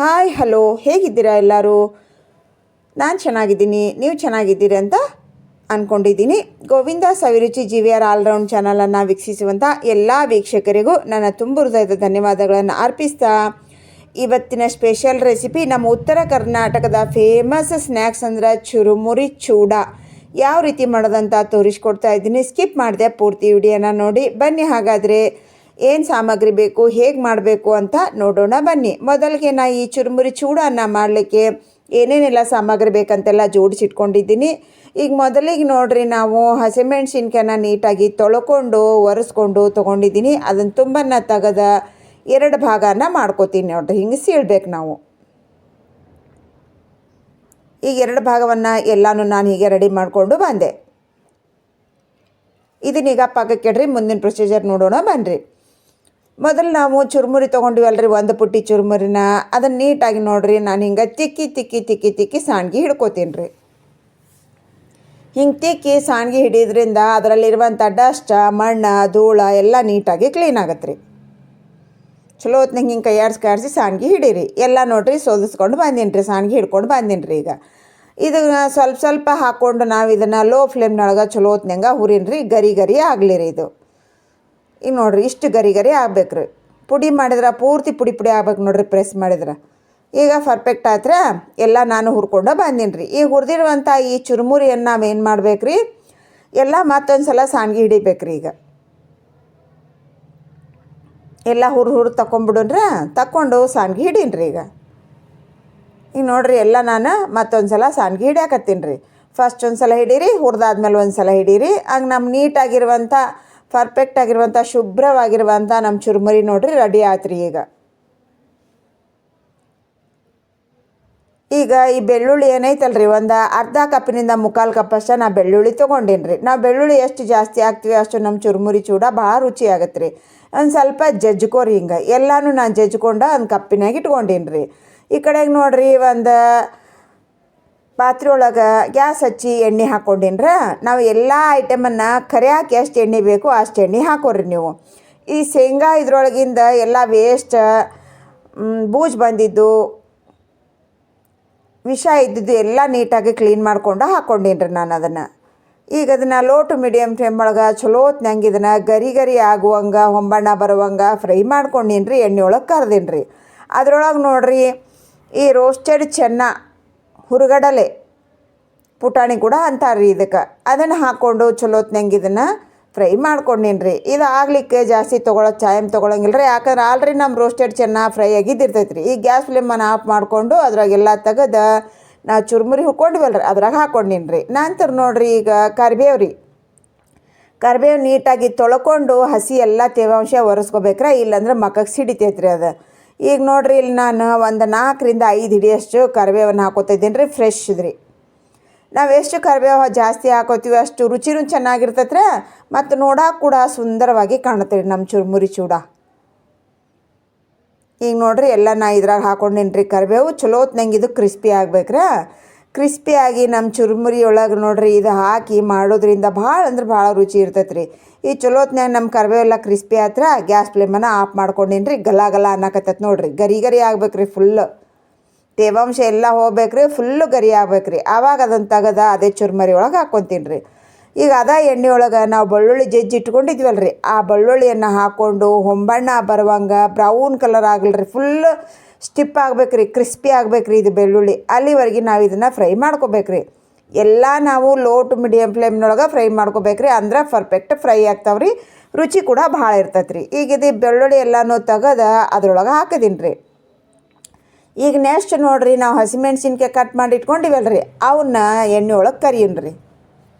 Hi hello, ಹೇಗಿದ್ದೀರಾ ಎಲ್ಲರೂ? ನಾನು ಚೆನ್ನಾಗಿದ್ದೀನಿ, ನೀವು ಚೆನ್ನಾಗಿದ್ದೀರಿ ಅಂತ ಅಂದ್ಕೊಂಡಿದ್ದೀನಿ. ಗೋವಿಂದ ಸವಿರುಚಿ GVR ಆಲ್ರೌಂಡ್ ಚಾನಲನ್ನು ವೀಕ್ಷಿಸುವಂಥ ಎಲ್ಲ ವೀಕ್ಷಕರಿಗೂ ನನ್ನ ತುಂಬ ಹೃದಯದ ಧನ್ಯವಾದಗಳನ್ನು ಅರ್ಪಿಸ್ತಾ, ಇವತ್ತಿನ ಸ್ಪೆಷಲ್ ರೆಸಿಪಿ ನಮ್ಮ ಉತ್ತರ ಕರ್ನಾಟಕದ ಫೇಮಸ್ ಸ್ನ್ಯಾಕ್ಸ್ ಅಂದರೆ ಚುರುಮುರಿ ಚೂಡ ಯಾವ ರೀತಿ ಮಾಡೋದಂತ ತೋರಿಸ್ಕೊಡ್ತಾ ಇದ್ದೀನಿ. ಸ್ಕಿಪ್ ಮಾಡಿದೆ, ಪೂರ್ತಿ ವಿಡಿಯೋನ ನೋಡಿ. ಬನ್ನಿ, ಹಾಗಾದರೆ ಏನು ಸಾಮಗ್ರಿ ಬೇಕು, ಹೇಗೆ ಮಾಡಬೇಕು ಅಂತ ನೋಡೋಣ ಬನ್ನಿ. ಮೊದಲಿಗೆ ನಾನು ಈ ಚುರುಮುರಿ ಚೂಡನ್ನು ಮಾಡಲಿಕ್ಕೆ ಏನೇನೆಲ್ಲ ಸಾಮಗ್ರಿ ಬೇಕಂತೆಲ್ಲ ಜೋಡಿಸಿಟ್ಕೊಂಡಿದ್ದೀನಿ. ಈಗ ಮೊದಲಿಗೆ ನೋಡಿರಿ, ನಾವು ಹಸಿಮೆಣ್ಸಿನ್ಕಾಯನ್ನ ನೀಟಾಗಿ ತೊಳ್ಕೊಂಡು ಒರೆಸ್ಕೊಂಡು ತೊಗೊಂಡಿದ್ದೀನಿ. ಅದನ್ನು ತುಂಬನ್ನು ತೆಗೆದ 2 ಭಾಗನ ಮಾಡ್ಕೋತೀನಿ ನೋಡಿರಿ. ಹಿಂಗೆ ಸೀಳ್ಬೇಕು ನಾವು. ಈಗ 2 ಭಾಗವನ್ನು ಎಲ್ಲನೂ ನಾನು ಹೀಗೆ ರೆಡಿ ಮಾಡಿಕೊಂಡು ಬಂದೆ. ಇದನ್ನೀಗ ಪಕ್ಕಕ್ಕೆ ಇಡ್ರಿ, ಮುಂದಿನ ಪ್ರೊಸೀಜರ್ ನೋಡೋಣ ಬನ್ನಿರಿ. ಮೊದಲು ನಾವು ಚುರುಮುರಿ ತೊಗೊಂಡಿವಲ್ರಿ, 1 ಪುಟ್ಟಿ ಚುರುಮುರಿನ ಅದನ್ನು ನೀಟಾಗಿ ನೋಡಿರಿ ನಾನು ಹಿಂಗೆ ತಿಕ್ಕಿ ಸಾಣ್ಗಿ ಹಿಡ್ಕೋತೀನಿ ರೀ. ಹಿಂಗೆ ತಿಕ್ಕಿ ಸಾಣ್ಗಿ ಹಿಡಿಯೋದ್ರಿಂದ ಅದರಲ್ಲಿರುವಂಥ ಡಸ್ಟ್, ಮಣ್ಣು, ಧೂಳ ಎಲ್ಲ ನೀಟಾಗಿ ಕ್ಲೀನ್ ಆಗತ್ತೆ ರೀ. ಚಲೋ ಹೊತ್ನಾಗ ಹಿಂಗೆ ಕೈಯಾಡಿಸಿ ಸಾಣ್ಗಿ ಹಿಡೀರಿ. ಎಲ್ಲ ನೋಡಿರಿ ಸೋದಿಸ್ಕೊಂಡು ಬಂದೀನಿ ರೀ, ಸಾಣ್ಗಿ ಹಿಡ್ಕೊಂಡು ಬಂದೀನಿ ರೀ. ಈಗ ಇದನ್ನು ಸ್ವಲ್ಪ ಹಾಕ್ಕೊಂಡು ನಾವು ಇದನ್ನು ಲೋ ಫ್ಲೇಮ್ನೊಳಗೆ ಚಲೋ ಹೊತ್ನಾಗ ಹುರಿನ್ರಿ, ಗರಿ ಆಗಲಿ ರೀ. ಇದು ಈಗ ನೋಡಿರಿ, ಇಷ್ಟು ಗರಿ ಆಗ್ಬೇಕು ರೀ. ಪುಡಿ ಮಾಡಿದ್ರೆ ಪೂರ್ತಿ ಪುಡಿ ಆಗ್ಬೇಕು ನೋಡಿರಿ, ಪ್ರೆಸ್ ಮಾಡಿದ್ರೆ. ಈಗ ಪರ್ಫೆಕ್ಟ್ ಆಯ್ತು. ಎಲ್ಲ ನಾನು ಹುರ್ಕೊಂಡು ಬಂದೀನಿ ರೀ. ಈಗ ಹುರಿದಿರುವಂಥ ಈ ಚುರುಮುರಿಯನ್ನು ನಾವೇನು ಮಾಡ್ಬೇಕು ರೀ, ಎಲ್ಲ ಮತ್ತೊಂದು ಸಲ ಸಾಣ್ಗಿ ಹಿಡಿಬೇಕು ರೀ. ಈಗ ಎಲ್ಲ ಹುರು ತಗೊಂಬಿಡೋಣ್ರಿ, ತಗೊಂಡು ಸಾಣ್ಗಿ ಹಿಡೀನಿ ರೀ. ಈಗ ನೋಡಿರಿ, ಎಲ್ಲ ನಾನು ಮತ್ತೊಂದು ಸಲ ಸಾಣ್ಗಿ ಹಿಡಿಯಾಕತ್ತೀನಿ ರೀ. ಫಸ್ಟ್ ಒಂದು ಸಲ ಹಿಡೀರಿ, ಹುರಿದಾದ್ಮೇಲೆ ಒಂದು ಸಲ ಹಿಡೀರಿ. ಆಗ ನಮ್ಮ ನೀಟಾಗಿರುವಂಥ ಪರ್ಫೆಕ್ಟ್ ಆಗಿರುವಂಥ ಶುಭ್ರವಾಗಿರುವಂಥ ನಮ್ಮ ಚುರುಮುರಿ ನೋಡಿರಿ ರೆಡಿ ಆಯ್ತು ರೀ. ಈಗ ಈ ಬೆಳ್ಳುಳ್ಳಿ ಏನೈತಲ್ರಿ, ಒಂದು ಅರ್ಧ ಕಪ್ಪಿನಿಂದ 3/4 ಕಪ್ ಅಷ್ಟು ನಾ ಬೆಳ್ಳುಳ್ಳಿ ತೊಗೊಂಡೀನಿ ರೀ. ನಾವು ಬೆಳ್ಳುಳ್ಳಿ ಎಷ್ಟು ಜಾಸ್ತಿ ಹಾಕ್ತೀವಿ ಅಷ್ಟು ನಮ್ಮ ಚುರುಮುರಿ ಚೂಡ ಭಾಳ ರುಚಿ ಆಗತ್ತೆ ರೀ. ಒಂದು ಸ್ವಲ್ಪ ಜಜ್ಕೋರಿ, ಹಿಂಗೆ ಎಲ್ಲನೂ ನಾನು ಜಜ್ಕೊಂಡು ಒಂದು ಕಪ್ಪಿನಾಗ ಇಟ್ಕೊಂಡೀನಿ ರೀ. ಈ ಕಡೆಗೆ ನೋಡಿರಿ, ಒಂದು ಪಾತ್ರೆ ಒಳಗೆ ಗ್ಯಾಸ್ ಹಚ್ಚಿ ಎಣ್ಣೆ ಹಾಕ್ಕೊಂಡೀನಿ. ನಾವು ಎಲ್ಲ ಐಟಮನ್ನು ಕರಿಯಾಕೆ ಎಷ್ಟು ಎಣ್ಣೆ ಬೇಕು ಅಷ್ಟು ಎಣ್ಣೆ ಹಾಕೋರಿ ನೀವು. ಈ ಶೇಂಗಾ ಇದ್ರೊಳಗಿಂದ ಎಲ್ಲ ವೇಸ್ಟ್, ಬೂಜು ಬಂದಿದ್ದು, ವಿಷ ಇದ್ದಿದ್ದು ಎಲ್ಲ ನೀಟಾಗಿ ಕ್ಲೀನ್ ಮಾಡ್ಕೊಂಡು ಹಾಕ್ಕೊಂಡೀನಿ ರೀ ನಾನು ಅದನ್ನು. ಈಗ ಅದನ್ನು ಲೋ ಟು ಮೀಡಿಯಮ್ ಫ್ಲೇಮ್ ಒಳಗೆ ಚಲೋ ಹೊತ್ನಂಗೆ ಇದನ್ನು ಗರಿ ಆಗುವಂಗೆ, ಹೊಂಬಣ್ಣ ಬರುವಂಗೆ ಫ್ರೈ ಮಾಡ್ಕೊಂಡೀನಿ ರೀ. ಎಣ್ಣೆ ಒಳಗೆ ಕರ್ದೀನಿ ರೀ. ಅದ್ರೊಳಗೆ ನೋಡಿರಿ, ಈ ರೋಸ್ಟೆಡ್ ಚೆನ್ನ, ಹುರುಗಡಲೆ, ಪುಟಾಣಿ ಕೂಡ ಅಂತಾರೆ ರೀ ಇದಕ್ಕೆ, ಅದನ್ನು ಹಾಕ್ಕೊಂಡು ಚಲೋ ಹೊತ್ನಂಗೆ ಇದನ್ನು ಫ್ರೈ ಮಾಡ್ಕೊಂಡೀನಿ ರೀ. ಇದು ಆಗ್ಲಿಕ್ಕೆ ಜಾಸ್ತಿ ಟೈಮ್ ತೊಗೊಳಂಗಿಲ್ಲ ರೀ, ಯಾಕಂದ್ರೆ ಆಲ್ರೆಡಿ ನಮ್ಮ ರೋಸ್ಟೆಡ್ ಚೆನ್ನಾಗಿ ಫ್ರೈ ಆಗಿದ್ದಿರ್ತೈತೆ ರೀ. ಈ ಗ್ಯಾಸ್ ಫ್ಲೇಮನ್ನು ಆಫ್ ಮಾಡಿಕೊಂಡು ಅದ್ರಾಗೆಲ್ಲ ತೆಗೆದು ನಾವು ಚುರುಮುರಿ ಹುರ್ಕೊಂಡಿವಲ್ರಿ ಅದ್ರಾಗ ಹಾಕ್ಕೊಂಡೀನಿ ರೀ. ನಂತರ ನೋಡಿರಿ, ಈಗ ಕರಿಬೇವು ನೀಟಾಗಿ ತೊಳ್ಕೊಂಡು ಹಸಿ ಎಲ್ಲ ತೇವಾಂಶ ಒರೆಸ್ಕೋಬೇಕ್ರೆ, ಇಲ್ಲಾಂದ್ರೆ ಮಕ್ಕಕ್ಕೆ ಸಿಡಿತೈತೆ ರೀ ಅದು. ಈಗ ನೋಡಿರಿ, ಇಲ್ಲಿ ನಾನು ಒಂದು 4ರಿಂದ 5 ಹಿಡಿಯಷ್ಟು ಕರಿಬೇವನ್ನು ಹಾಕೋತಿದ್ದೀನಿ ರೀ, ಫ್ರೆಶ್ ಇದ್ರಿ. ನಾವು ಎಷ್ಟು ಕರಿಬೇವು ಜಾಸ್ತಿ ಹಾಕೋತೀವಿ ಅಷ್ಟು ರುಚಿನೂ ಚೆನ್ನಾಗಿರ್ತೈತೆ ರೀ, ಮತ್ತು ನೋಡೋಕೆ ಕೂಡ ಸುಂದರವಾಗಿ ಕಾಣುತ್ತೆ ರೀ ನಮ್ಮ ಚುರುಮುರಿ ಚೂಡ. ಈಗ ನೋಡಿರಿ, ಎಲ್ಲ ನಾ ಇದ್ರಾಗ ಹಾಕ್ಕೊಂಡೀನಿ ರೀ ಕರಿಬೇವು. ಚಲೋ ಹೊತ್ನಂಗೆ ಇದು ಕ್ರಿಸ್ಪಿ ಆಗ್ಬೇಕ್ರೆ. ಕ್ರಿಸ್ಪಿಯಾಗಿ ನಮ್ಮ ಚುರುಮುರಿ ಒಳಗೆ ನೋಡಿರಿ ಇದು ಹಾಕಿ ಮಾಡೋದ್ರಿಂದ ಭಾಳ ಅಂದ್ರೆ ಭಾಳ ರುಚಿ ಇರ್ತೈತೆ ರೀ. ಈ ಚಲೋ ಹೊತ್ನಾಗ ನಮ್ಮ ಕರಿಬೇವೆಲ್ಲ ಕ್ರಿಸ್ಪಿ ಆತ್ರ ಗ್ಯಾಸ್ ಫ್ಲೇಮನ್ನು ಆಫ್ ಮಾಡ್ಕೊಂಡೀನಿ ರೀ. ಗಲ ಅನ್ನಕತ್ತೈತೆ ನೋಡಿರಿ, ಗರಿ ಆಗ್ಬೇಕು ರೀ. ಫುಲ್ಲು ತೇವಾಂಶ ಎಲ್ಲ ಹೋಗ್ಬೇಕು ರೀ, ಫುಲ್ಲು ಗರಿ ಆಗ್ಬೇಕು ರೀ. ಆವಾಗ ಅದನ್ನು ತೆಗೆದ ಅದೇ ಚುರುಮುರಿ ಒಳಗೆ ಹಾಕ್ಕೊತೀನಿ ರೀ. ಈಗ ಅದೇ ಎಣ್ಣೆ ಒಳಗೆ ನಾವು ಬೆಳ್ಳುಳ್ಳಿ ಜಜ್ಜಿ ಇಟ್ಕೊಂಡಿದ್ವಲ್ರಿ, ಆ ಬೆಳ್ಳುಳ್ಳಿಯನ್ನು ಹಾಕ್ಕೊಂಡು ಹೊಂಬಣ್ಣ ಬರುವಂಗೆ ಬ್ರೌನ್ ಕಲರ್ ಆಗಲ್ರಿ, ಫುಲ್ಲು ಸ್ಟಿಪ್ ಆಗ್ಬೇಕು ರೀ, ಕ್ರಿಸ್ಪಿ ಆಗ್ಬೇಕು ರೀ ಇದು ಬೆಳ್ಳುಳ್ಳಿ. ಅಲ್ಲಿವರೆಗೆ ನಾವು ಇದನ್ನು ಫ್ರೈ ಮಾಡ್ಕೋಬೇಕು ರೀ. ಎಲ್ಲ ನಾವು ಲೋ ಟು ಮೀಡಿಯಮ್ ಫ್ಲೇಮ್ನೊಳಗೆ ಫ್ರೈ ಮಾಡ್ಕೋಬೇಕು ರೀ, ಅಂದ್ರೆ ಪರ್ಫೆಕ್ಟ್ ಫ್ರೈ ಆಗ್ತಾವೆ ರೀ, ರುಚಿ ಕೂಡ ಭಾಳ ಇರ್ತೈತೆ ರೀ. ಈಗ ಇದು ಬೆಳ್ಳುಳ್ಳಿ ಎಲ್ಲನೂ ತೆಗೆದು ಅದ್ರೊಳಗೆ ಹಾಕಿದೀನಿ ರೀ. ಈಗ ನೆಕ್ಸ್ಟ್ ನೋಡಿರಿ, ನಾವು ಹಸಿಮೆಣ್ಸಿನ್ಕಾಯಿ ಕಟ್ ಮಾಡಿ ಇಟ್ಕೊಂಡಿವಲ್ರಿ ಅವನ್ನ ಎಣ್ಣೆ ಒಳಗೆ ಕರಿಯೋಣ ರೀ.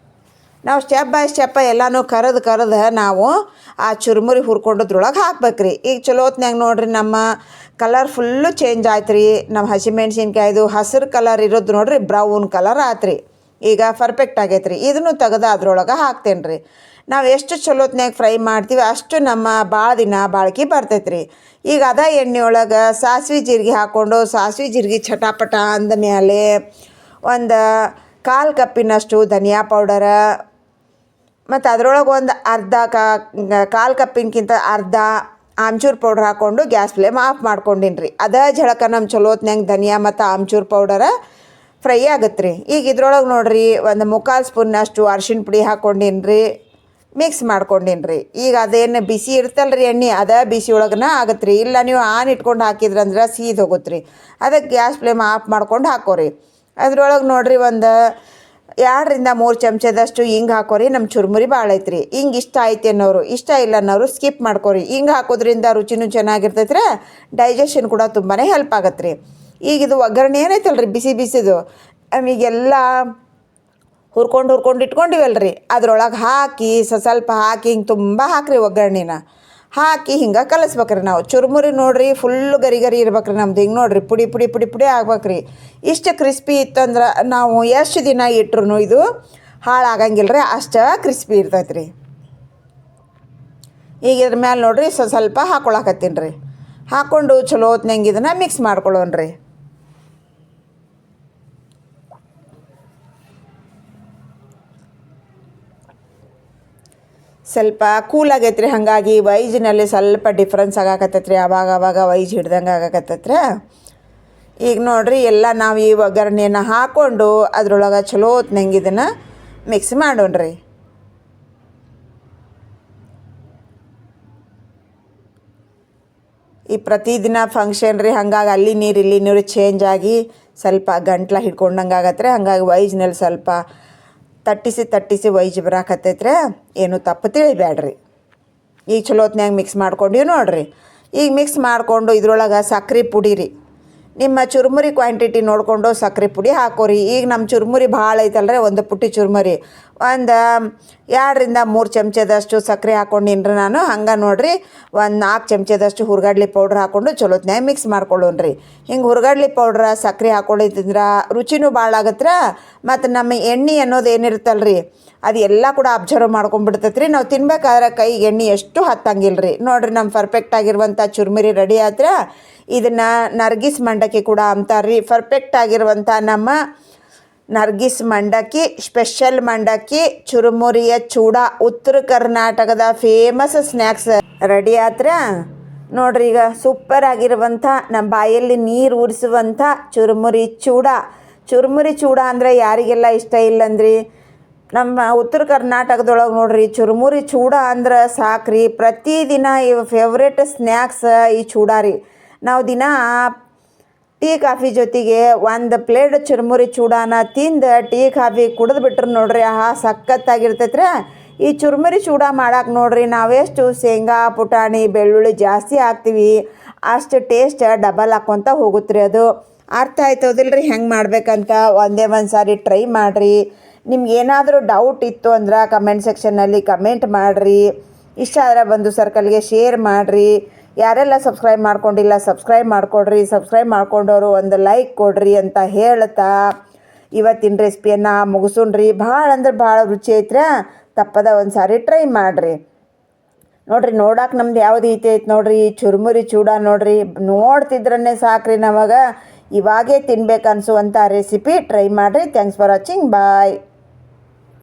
ನಾವು ಸ್ಟೆಪ್ ಬೈ ಸ್ಟೆಪ್ ಎಲ್ಲನೂ ಕರೆದು ನಾವು ಆ ಚುರುಮುರಿ ಹುರ್ಕೊಂಡದ್ರೊಳಗೆ ಹಾಕ್ಬೇಕು ರೀ. ಈಗ ಚಲೋ ಹೊತ್ನಾಗ ನೋಡಿರಿ, ನಮ್ಮ ಕಲರ್ ಫುಲ್ಲು ಚೇಂಜ್ ಆಯ್ತು ರೀ. ನಮ್ಮ ಹಸಿಮೆಣ್ಸಿನ್ಕಾಯ್ದು ಹಸಿರು ಕಲರ್ ಇರೋದು ನೋಡಿರಿ ಬ್ರೌನ್ ಕಲರ್ ಆಯ್ತು ರೀ. ಈಗ ಪರ್ಫೆಕ್ಟ್ ಆಗೈತೆ ರೀ. ಇದನ್ನು ತೆಗೆದು ಅದ್ರೊಳಗೆ ಹಾಕ್ತೇನೆ ರೀ. ನಾವು ಎಷ್ಟು ಚಲೋ ಹೊತ್ನಾಗ ಫ್ರೈ ಮಾಡ್ತೀವಿ ಅಷ್ಟು ನಮ್ಮ ಭಾಳ ದಿನ ಬಾಳ್ಕೆ ಬರ್ತೈತೆ ರೀ. ಈಗ ಅದೇ ಎಣ್ಣೆ ಒಳಗೆ ಸಾಸಿವೆ ಜೀರಿಗೆ ಹಾಕ್ಕೊಂಡು, ಸಾಸಿವೆ ಜೀರಿಗೆ ಚಟಾಪಟ ಅಂದ ಮೇಲೆ ಒಂದು 1/4 ಕಪ್ಪಿನಷ್ಟು ಧನಿಯಾ ಪೌಡರ, ಮತ್ತು ಅದರೊಳಗೆ ಒಂದು 1/2 ಕಪ್ಪಿನಕ್ಕಿಂತ ಅರ್ಧ ಆಮ್ಚೂರು ಪೌಡ್ರ್ ಹಾಕ್ಕೊಂಡು ಗ್ಯಾಸ್ ಫ್ಲೇಮ್ ಆಫ್ ಮಾಡ್ಕೊಂಡಿನಿ ರೀ. ಅದೇ ಝಳಕ ನಮ್ಮ ಚಲೋತ್ನಂಗೆ ಧನಿಯಾ ಮತ್ತು ಆಮ್ಚೂರು ಪೌಡರ ಫ್ರೈ ಆಗತ್ತೆ ರೀ. ಈಗ ಇದ್ರೊಳಗೆ ನೋಡಿರಿ ಒಂದು 3/4 ಸ್ಪೂನ್ನಷ್ಟು ಅರ್ಶಿಣ ಪುಡಿ ಹಾಕ್ಕೊಂಡಿನಿ ರೀ, ಮಿಕ್ಸ್ ಮಾಡ್ಕೊಂಡಿನಿ ರೀ. ಈಗ ಅದೇನು ಬಿಸಿ ಇರ್ತಲ್ಲ ರೀ ಎಣ್ಣೆ, ಅದೇ ಬಿಸಿ ಒಳಗನ ಆಗತ್ತೆ ರೀ. ಇಲ್ಲ ನೀವು ಆನ್ ಇಟ್ಕೊಂಡು ಹಾಕಿದ್ರಂದ್ರೆ ಸೀದ್ ಹೋಗುತ್ತೆ ರೀ. ಅದಕ್ಕೆ ಗ್ಯಾಸ್ ಫ್ಲೇಮ್ ಆಫ್ ಮಾಡ್ಕೊಂಡು ಹಾಕೋರಿ. ಅದ್ರೊಳಗೆ ನೋಡಿರಿ ಒಂದು 2-3 ಚಮಚದಷ್ಟು ಹಿಂಗೆ ಹಾಕೋರಿ. ನಮ್ಮ ಚುರುಮುರಿ ಭಾಳ ಐತ್ರಿ. ಹಿಂಗೆ ಇಷ್ಟ ಐತಿ ಅನ್ನೋರು, ಇಷ್ಟ ಇಲ್ಲ ಅನ್ನೋರು ಸ್ಕಿಪ್ ಮಾಡ್ಕೋರಿ. ಹಿಂಗೆ ಹಾಕೋದ್ರಿಂದ ರುಚಿನೂ ಚೆನ್ನಾಗಿರ್ತೈತೆ ರೀ, ಡೈಜೆಷನ್ ಕೂಡ ತುಂಬಾ ಹೆಲ್ಪ್ ಆಗತ್ತೆ ರೀ. ಈಗ ಇದು ಒಗ್ಗರಣೆ ಏನೈತಲ್ಲ ರೀ ಬಿಸಿ ಬಿಸಿದು, ನಮಗೆಲ್ಲ ಹುರ್ಕೊಂಡು ಇಟ್ಕೊಂಡಿವಲ್ಲ ರೀ, ಅದ್ರೊಳಗೆ ಹಾಕಿ ಸ್ವಲ್ಪ ಹಾಕಿ ಹಿಂಗೆ ತುಂಬ ಹಾಕಿರಿ. ಒಗ್ಗರಣೆನ ಹಾಕಿ ಹಿಂಗೆ ಕಲಿಸ್ಬೇಕ್ರಿ ನಾವು. ಚುರುಮುರಿ ನೋಡಿರಿ ಫುಲ್ಲು ಗರಿ ಗರಿ ಇರ್ಬೇಕ್ರಿ ನಮ್ದು. ಹಿಂಗೆ ನೋಡಿರಿ ಪುಡಿ ಪುಡಿ ಪುಡಿ ಪುಡಿ ಆಗ್ಬೇಕ್ರಿ. ಇಷ್ಟು ಕ್ರಿಸ್ಪಿ ಇತ್ತಂದ್ರೆ ನಾವು ಎಷ್ಟು ದಿನ ಇಟ್ರು ಇದು ಹಾಳಾಗಂಗಿಲ್ಲ ರೀ, ಅಷ್ಟು ಕ್ರಿಸ್ಪಿ ಇರ್ತೈತೆ ರೀ. ಈಗ ಇದ್ರ ಮೇಲೆ ನೋಡಿರಿ ಸ್ವಲ್ಪ ಹಾಕೊಳಕತ್ತೀನಿ ರೀ. ಹಾಕ್ಕೊಂಡು ಚಲೋ ಹೊತ್ನಂಗೆ ಇದನ್ನು ಮಿಕ್ಸ್ ಮಾಡ್ಕೊಳ್ಳೋಣ ರೀ. ಸ್ವಲ್ಪ ಕೂಲ್ ಆಗೈತೆ ರೀ, ಹಾಗಾಗಿ ವೈಜ್ನಲ್ಲಿ ಸ್ವಲ್ಪ ಡಿಫ್ರೆನ್ಸ್ ಆಗಾಕತ್ತೈತೆ ರೀ. ಆವಾಗ ವೈಜ್ ಹಿಡ್ದಂಗೆ ಆಗಾಕತ್ತೈತೆ ರೀ. ಈಗ ನೋಡಿರಿ ಎಲ್ಲ ನಾವು ಈ ಒಗ್ಗರಣೆಯನ್ನು ಹಾಕ್ಕೊಂಡು ಅದ್ರೊಳಗೆ ಚಲೋ ಹೊತ್ನಂಗೆ ಇದನ್ನು ಮಿಕ್ಸ್ ಮಾಡೋಣ ರೀ. ಈ ಪ್ರತಿದಿನ ಫಂಕ್ಷನ್ ರೀ, ಹಾಗಾಗಿ ಅಲ್ಲಿ ನೀರು ಇಲ್ಲಿ ನೀರು ಚೇಂಜ್ ಆಗಿ ಸ್ವಲ್ಪ ಗಂಟ್ಲ ಹಿಡ್ಕೊಂಡಂಗೆ ಆಗತ್ತೆ ರೀ. ಹಾಗಾಗಿ ವೈಜ್ನಲ್ಲಿ ಸ್ವಲ್ಪ ತಟ್ಟಿಸಿ ವೈಜ್ ಬರಾಕತ್ತೈತ್ರೆ. ಏನು ತಪ್ಪು ತಿಳಿಬೇಡ್ರಿ. ಈಗ ಚಲೋ ಹೊತ್ನ್ಯಾಗ ಮಿಕ್ಸ್ ಮಾಡ್ಕೊಂಡಿವಿ ನೋಡಿರಿ. ಈಗ ಮಿಕ್ಸ್ ಮಾಡಿಕೊಂಡು ಇದ್ರೊಳಗೆ ಸಕ್ಕರೆ ಪುಡಿ ರೀ, ನಿಮ್ಮ ಚುರುಮುರಿ ಕ್ವಾಂಟಿಟಿ ನೋಡಿಕೊಂಡು ಸಕ್ಕರೆ ಪುಡಿ ಹಾಕೋರಿ. ಈಗ ನಮ್ಮ ಚುರುಮುರಿ ಭಾಳ ಐತಲ್ರಿ, ಒಂದು ಪುಟ್ಟಿ ಚುರುಮುರಿ ಒಂದು 2-3 ಚಮಚದಷ್ಟು ಸಕ್ಕರೆ ಹಾಕ್ಕೊಂಡಿನಿ ರೀ ನಾನು. ಹಂಗೆ ನೋಡಿರಿ ಒಂದು 4 ಚಮಚದಷ್ಟು ಹುರ್ಗಡ್ಲಿ ಪೌಡ್ರ್ ಹಾಕ್ಕೊಂಡು ಚಲೋತ್ನ್ಯಾಗ ಮಿಕ್ಸ್ ಮಾಡ್ಕೊಳ್ಳೋಣ್ರಿ. ಹಿಂಗೆ ಹುರ್ಗಡ್ಲಿ ಪೌಡ್ರ ಸಕ್ಕರೆ ಹಾಕ್ಕೊಂಡಿದ್ರೆ ರುಚಿನೂ ಭಾಳ ಆಗತ್ತೆ. ಮತ್ತು ನಮ್ಮ ಎಣ್ಣೆ ಅನ್ನೋದು ಏನಿರುತ್ತಲ್ಲ ರೀ, ಅದು ಎಲ್ಲ ಕೂಡ ಅಬ್ಸರ್ವ್ ಮಾಡ್ಕೊಂಡ್ಬಿಡ್ತೈತೆ ರೀ. ನಾವು ತಿನ್ಬೇಕಾದ್ರೆ ಕೈಗೆ ಎಣ್ಣೆ ಎಷ್ಟು ಹತ್ತಂಗಿಲ್ಲ ರೀ. ನೋಡಿರಿ ನಮ್ಮ ಪರ್ಫೆಕ್ಟ್ ಆಗಿರುವಂಥ ಚುರುಮುರಿ ರೆಡಿ ಆದ್ರೆ ಇದನ್ನು ನರ್ಗಿಸ್ ಮಂಡಕ್ಕಿ ಕೂಡ ಅಂತಾರೆ ರೀ. ಪರ್ಫೆಕ್ಟ್ ಆಗಿರುವಂಥ ನಮ್ಮ ನರ್ಗಿಸ್ ಮಂಡಕ್ಕಿ, ಸ್ಪೆಷಲ್ ಮಂಡಕ್ಕಿ, ಚುರುಮುರಿಯ ಚೂಡ, ಉತ್ತರ ಕರ್ನಾಟಕದ ಫೇಮಸ್ ಸ್ನ್ಯಾಕ್ಸ್ ರೆಡಿ ಆದ್ರೆ ನೋಡ್ರಿ. ಈಗ ಸೂಪರ್ ಆಗಿರುವಂಥ ನಮ್ಮ ಬಾಯಲ್ಲಿ ನೀರು ಉರಿಸುವಂಥ ಚುರುಮುರಿ ಚೂಡ ಅಂದರೆ ಯಾರಿಗೆಲ್ಲ ಇಷ್ಟ ಇಲ್ಲಂದ್ರಿ. ನಮ್ಮ ಉತ್ತರ ಕರ್ನಾಟಕದೊಳಗೆ ನೋಡ್ರಿ ಚುರುಮುರಿ ಚೂಡ ಅಂದ್ರೆ ಸಾಕ್ರಿ. ಪ್ರತಿದಿನ ಇವು ಫೇವ್ರೇಟ್ ಸ್ನ್ಯಾಕ್ಸ್ ಈ ಚೂಡ ರೀ. ನಾವು ದಿನ ಟೀ ಕಾಫಿ ಜೊತೆಗೆ ಒಂದು ಪ್ಲೇಟ್ ಚುರುಮುರಿ ಚೂಡಾನ ತಿಂದು ಟೀ ಕಾಫಿ ಕುಡಿದು ಬಿಟ್ರೆ ನೋಡ್ರಿ ಸಖತ್ತಾಗಿರ್ತೈತೆ ರೀ. ಈ ಚುರುಮುರಿ ಚೂಡ ಮಾಡಕ್ಕೆ ನೋಡ್ರಿ ನಾವೆಷ್ಟು ಶೇಂಗಾ ಪುಟಾಣಿ ಬೆಳ್ಳುಳ್ಳಿ ಜಾಸ್ತಿ ಹಾಕ್ತೀವಿ ಅಷ್ಟು ಟೇಸ್ಟ್ ಡಬಲ್ ಹಾಕ್ಕೊಂತ ಹೋಗುತ್ತೆ ರೀ. ಅದು ಅರ್ಥ ಆಯ್ತದಿಲ್ಲ ರೀ ಹೆಂಗೆ ಮಾಡ್ಬೇಕಂತ. ಒಂದೇ ಒಂದು ಸಾರಿ ಟ್ರೈ ಮಾಡಿರಿ. ನಿಮ್ಗೆ ಏನಾದರೂ ಡೌಟ್ ಇತ್ತು ಅಂದ್ರೆ ಕಮೆಂಟ್ ಸೆಕ್ಷನ್ನಲ್ಲಿ ಕಮೆಂಟ್ ಮಾಡಿರಿ. ಇಷ್ಟ ಆದರೆ ಬಂದು ಸರ್ಕಲ್ಗೆ ಶೇರ್ ಮಾಡಿರಿ. ಯಾರೆಲ್ಲ ಸಬ್ಸ್ಕ್ರೈಬ್ ಮಾಡ್ಕೊಂಡಿಲ್ಲ ಸಬ್ಸ್ಕ್ರೈಬ್ ಮಾಡಿಕೊಡ್ರಿ. ಸಬ್ಸ್ಕ್ರೈಬ್ ಮಾಡ್ಕೊಂಡವರು ಒಂದು ಲೈಕ್ ಕೊಡ್ರಿ ಅಂತ ಹೇಳ್ತಾ ಇವತ್ತಿನ ರೆಸಿಪಿಯನ್ನು ಮುಗಿಸೋಣ್ರಿ. ಭಾಳ ಅಂದ್ರೆ ಭಾಳ ರುಚಿ ಐತ್ರಿ. ತಪ್ಪದ ಒಂದು ಸಾರಿ ಟ್ರೈ ಮಾಡಿರಿ. ನೋಡಿರಿ ನೋಡಕ್ಕೆ ನಮ್ದು ಯಾವ್ದು ಐತೆ ನೋಡಿರಿ ಚುರುಮುರಿ ಚೂಡ ನೋಡಿರಿ. ನೋಡ್ತಿದ್ರೇ ಸಾಕ್ರಿ ನಮಗೆ ಇವಾಗೇ ತಿನ್ಬೇಕು ಅನಿಸುವಂಥ ರೆಸಿಪಿ. ಟ್ರೈ ಮಾಡಿರಿ. Thanks for watching. ಬಾಯ್.